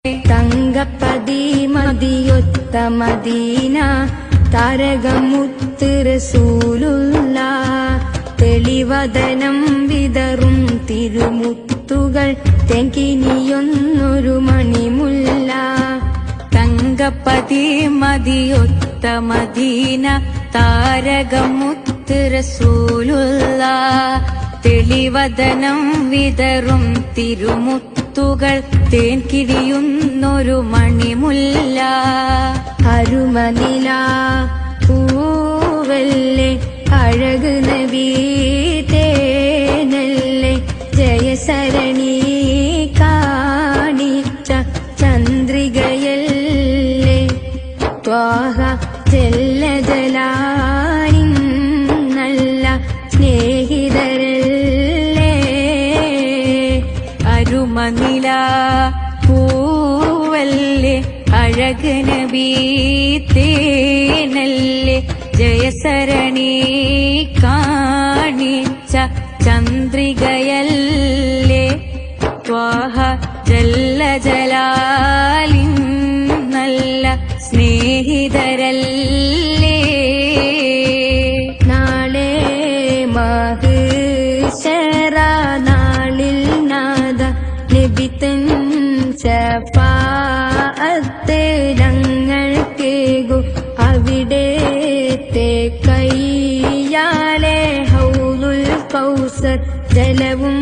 തങ്കപ്പതി മതിയൊത്ത Medina താരകമുത്ത് റസൂലുള്ള തെളിവദനം വിതറും തിരുമുത്തുകൾ തെങ്കിനിയൊന്നൊരു മണിമുല്ല. തങ്കപ്പതി മതിയൊത്ത Medina താരകമുത്ത് റസൂലുള്ള തെളിവദനം വിതറും തിരുമുത്തുകൾ തേൻകിരിയുന്നൊരു മണിമുല്ല. അരുമനില പൂവല്ലേ അഴക് നബി തേനല്ലേ ജയസരണി കാണിച്ച ചന്ദ്രികയല്ലേ ത്വാഹ ജല്ല ജലാലിൻ നല്ല സ്നേഹിതരല്ലേ. അരുമനില പൂവല്ലേ അഴക് നബി തേനല്ലേ ജയസരണി കാണിച്ച ചന്ദ്രികയല്ലേ ത്വാഹ ജല്ല ജലാലിൻ നല്ല സ്നേഹിതരല്ലേ. നാളെ മഹ്ശറ നാളിൽ നാദ നബിതൻ ശഫാഅത്ത് ഞങ്ങൾക്കേകു അവിടത്തെ കയ്യാലെ ഹൗലുൽ കൗസർ ജലവും